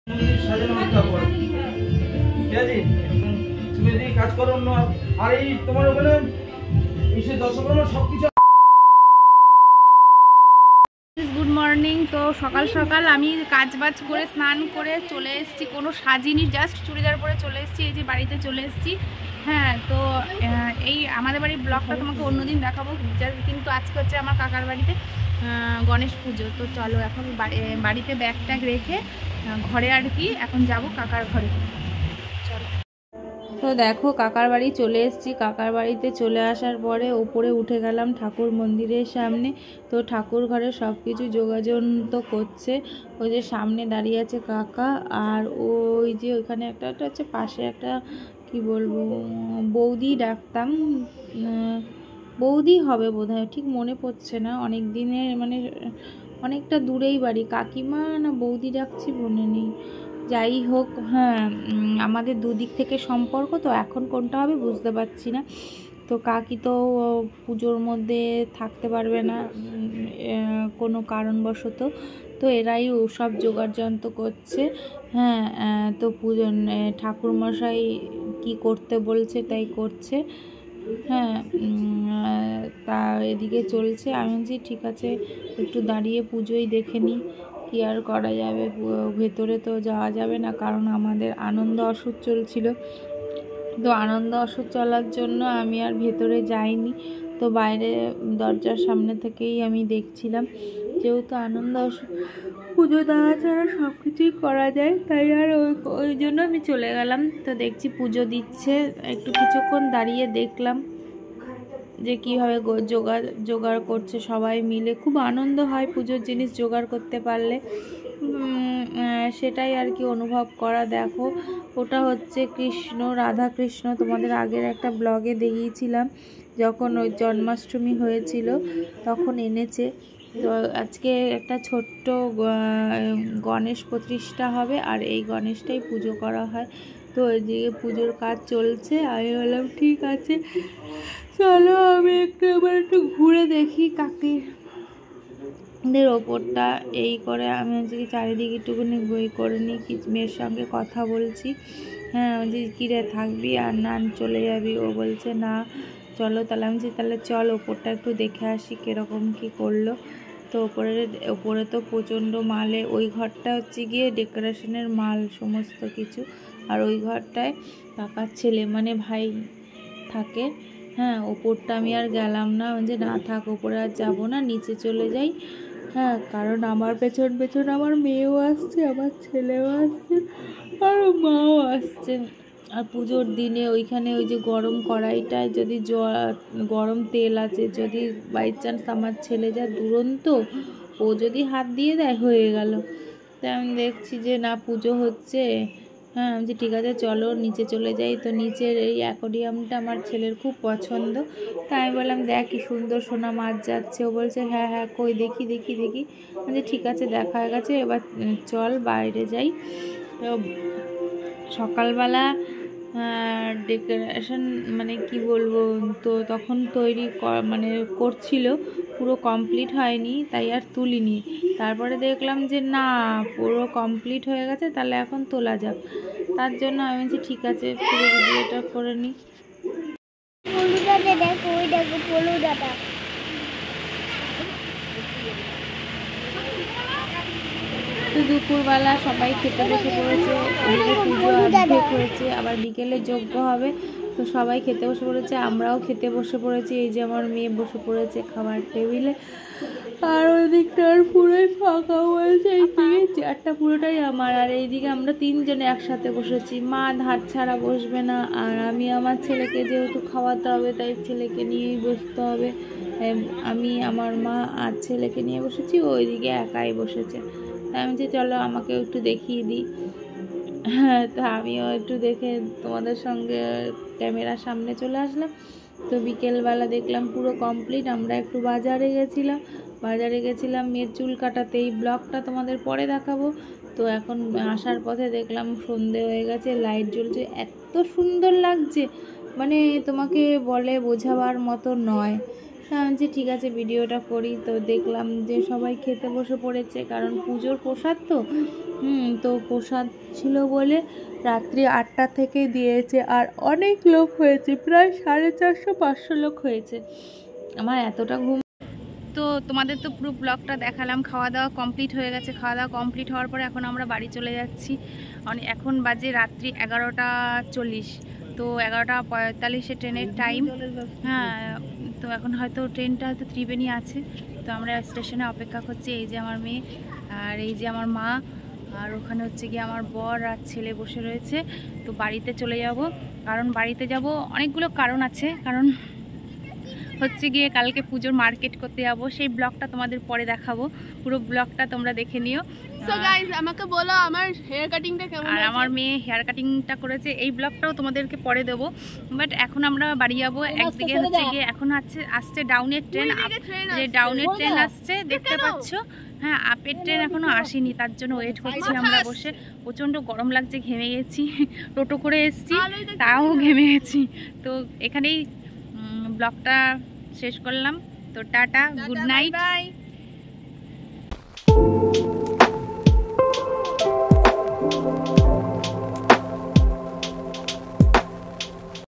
সাজানো তারপর ঠিক আছে। তুমি যদি কাজ করো না আর এই তোমার ওখানে এসে দর্শক সবকিছু। Good morning. তো সকাল সকাল আমি কাজ বাজ করে স্নান করে চলে এসেছি, কোনো সাজিনি, জাস্ট চুড়িদার পরে চলে এসেছি, এই যে বাড়িতে চলে এসেছি। হ্যাঁ, তো এই আমাদের বাড়ির ব্লগটা তোমাকে অন্যদিন দেখাবো, কিন্তু আজকে হচ্ছে আমার কাকার বাড়িতে গণেশ পুজো। তো চলো এখন বাড়িতে ব্যাগ ট্যাগ রেখে ঘরে আর কি এখন যাব কাকার ঘরে। চলো। তো দেখো কাকার বাড়ি চলে এসেছি। কাকার বাড়িতে চলে আসার পরে ওপরে উঠে গেলাম ঠাকুর মন্দিরের সামনে। তো ঠাকুর ঘরে সব কিছু যোগাযোগ তো করছে, ওই যে সামনে দাঁড়িয়ে আছে কাকা, আর ওই যে ওইখানে একটা হচ্ছে পাশে একটা কি বলবো বৌদি ডাকতাম, বৌদি হবে বোধহয়, ঠিক মনে পড়ছে না, অনেক দিনের মানে অনেকটা দূরেই বাড়ি, কাকিমা না বৌদি ডাকছি মনে নেই। যাই হোক, হ্যাঁ, আমাদের দুদিক থেকে সম্পর্ক, তো এখন কোনটা হবে বুঝতে পারছি না। তো কাকি তো পুজোর মধ্যে থাকতে পারবে না কোনো কারণবশত, তো এরাই সব জোগাড় যন্ত্র করছে। হ্যাঁ, তো পুজো ঠাকুরমশাই কি করতে বলছে তাই করছে। হ্যাঁ, তা এদিকে চলছে। আমি বলছি ঠিক আছে একটু দাঁড়িয়ে পুজোই দেখে নিই, কি আর করা যাবে, ভেতরে তো যাওয়া যাবে না কারণ আমাদের আনন্দ অসুর চলছিল। তো আনন্দ অসুর চলার জন্য আমি আর ভেতরে যাইনি, তো বাইরে দরজার সামনে থেকেই আমি দেখছিলাম, যেহেতু আনন্দ অসুর পুজো দেওয়া ছাড়া সব কিছুই করা যায়, তাই আর ওই জন্য আমি চলে গেলাম। তো দেখছি পুজো দিচ্ছে, একটু কিছুক্ষণ দাঁড়িয়ে দেখলাম যে কীভাবে জোগাড় করছে সবাই মিলে। খুব আনন্দ হয় পুজোর জিনিস জোগাড় করতে পারলে, সেটাই আর কি অনুভব করা। দেখো ওটা হচ্ছে কৃষ্ণ, রাধা কৃষ্ণ, তোমাদের আগের একটা ব্লগে দেখিয়েছিলাম যখন ওই জন্মাষ্টমী হয়েছিল তখন এনেছে। তো আজকে একটা ছোট্ট গণেশ প্রতিষ্ঠা হবে, আর এই গণেশটাই পুজো করা হয়। তো ওইদিকে পুজোর কাজ চলছে, আমি বললাম ঠিক আছে চলো আমি এবার একটু ঘুরে দেখি কাকিদের ওপরটা, এই করে আমি হচ্ছে চারিদিকে একটুখানি বই করে নিই, কি মেয়ের সঙ্গে কথা বলছি। হ্যাঁ, যে কিরে থাকবি আর না চলে যাবি, ও বলছে না চলো, তাহলে আমি তাহলে চল ওপরটা একটু দেখে আসি কীরকম কী করলো। তো ওপরে তো প্রচণ্ড মালে, ওই ঘরটা হচ্ছে গিয়ে ডেকোরেশনের মাল সমস্ত কিছু, আর ওই ঘরটায় কাকার ছেলে মানে ভাই থাকে। হ্যাঁ, ওপরটা আমি আর গেলাম না, যে না থাক ওপরে আর যাবো না, নিচে চলে যাই। হ্যাঁ, কারণ আমার পেছন পেছন আমার মেয়েও আসছে, আমার ছেলেও আসছে, আর মাও আসছে। আর পুজোর দিনে ওইখানে ওই যে গরম কড়াইটায় যদি গরম তেল আছে, যদি বাই চান্স আমার ছেলে যা দুরন্ত, ও যদি হাত দিয়ে দেয় হয়ে গেল। তাই আমি দেখছি যে না পুজো হচ্ছে। হ্যাঁ, আমি ঠিক আছে চলো নিচে চলে যাই। তো নিচের এই অ্যাকোরিয়ামটা আমার ছেলের খুব পছন্দ, তাই আমি বললাম দেখ কি সুন্দর সোনা মাছ যাচ্ছে। ও বলছে হ্যাঁ হ্যাঁ কই দেখি দেখি দেখি। আমি ঠিক আছে দেখা হয়ে গেছে, এবার চল বাইরে যাই। তো সকালবেলা ডেকোরেশন মানে কি বলবো, তো তখন তৈরি মানে করছিল, পুরো কমপ্লিট হয়নি তাই আর তুলিনি। তারপরে দেখলাম যে না পুরো কমপ্লিট হয়ে গেছে, তাহলে এখন তোলা যাক। তার জন্য আমি বলছি ঠিক আছে পুরো ভিডিওটা করে নিই। তো দুপুরবেলা সবাই খেতে বসে পড়েছে, ওদিকে পুজো অর্ধেক হয়েছে, আবার বিকেলে যজ্ঞ হবে, তো সবাই খেতে বসে পড়েছে, আমরাও খেতে বসে পড়েছি। এই যে আমার মেয়ে বসে পড়েছে খাবার টেবিলে, আর ওই দিকটা আর পুরোই ফাঁকা হয়েছে, এইদিকে চেয়ারটা পুরোটাই আমার, আর এইদিকে আমরা তিনজনে একসাথে বসেছি, মা ধার ছাড়া বসবে না, আর আমি আমার ছেলেকে যেহেতু খাওয়াতে হবে তাই ছেলেকে নিয়েই বসতে হবে। আমি আমার মা আর ছেলেকে নিয়ে বসেছি, ওইদিকে একাই বসেছে। তাই আমি যে চলো আমাকে একটু দেখিয়ে দিই। হ্যাঁ, তো আমিও একটু দেখে তোমাদের সঙ্গে ক্যামেরার সামনে চলে আসলাম। তো বিকেলবেলা দেখলাম পুরো কমপ্লিট। আমরা একটু বাজারে গেছিলাম মেয়ের চুল কাটাতে, এই ব্লগটা তোমাদের পরে দেখাবো। তো এখন আসার পথে দেখলাম সন্ধে হয়ে গেছে, লাইট জ্বলছে, এত সুন্দর লাগছে মানে তোমাকে বলে বোঝাবার মতো নয়। যে ঠিক আছে ভিডিওটা করি। তো দেখলাম যে সবাই খেতে বসে পড়েছে, কারণ পুজোর প্রসাদ তো তো প্রসাদ ছিল বলে রাত্রি 8টা থেকে দিয়েছে, আর অনেক লোক হয়েছে, প্রায় 450-500 লোক হয়েছে। আমার এতটা ঘুম। তো তোমাদের তো পুরো ব্লগটা দেখালাম। খাওয়া দাওয়া কমপ্লিট হয়ে গেছে। খাওয়া দাওয়া কমপ্লিট হওয়ার পরে এখন আমরা বাড়ি চলে যাচ্ছি। এখন বাজে রাত্রি 11টা 40। তো 11টা 45-এ ট্রেনের টাইম। হ্যাঁ, তো এখন হয়তো ট্রেনটা হয়তো ত্রিবেণী আছে। তো আমরা স্টেশনে অপেক্ষা করছি। এই যে আমার মেয়ে, আর এই যে আমার মা, আর ওখানে হচ্ছে গিয়ে আমার বর আর ছেলে বসে রয়েছে। তো বাড়িতে চলে যাব। কারণ বাড়িতে যাব অনেকগুলো কারণ আছে। কারণ হচ্ছে গিয়ে কালকে পুজোর মার্কেট করতে যাব, সেই ব্লগটা তোমাদের পরে দেখাবো। পুরো ব্লগটা তোমরা দেখে নিও। সো গাইস, আমাকে বলো আমার হেয়ার কাটিংটা কেমন আর হয়েছে? আমার মেয়ে হেয়ার কাটিংটা করেছে, এই ব্লগটাও তোমাদেরকে পরে দেবো। বাট এখন আমরা বাড়ি যাবো। একদিকে হচ্ছে গিয়ে এখন আসছে ডাউনের ট্রেন, যে ডাউনের ট্রেন আসছে দেখতে পাচ্ছ। হ্যাঁ, আপের ট্রেন এখনো আসেনি, তার জন্য ওয়েট করছি আমরা বসে। প্রচণ্ড গরম লাগছে, ঘেমে গেছি। টোটো করে এসছি, তাও ঘেমে গেছি। তো এখানেই ব্লগটা শেষ করলাম। তো টাটা, গুড নাইট।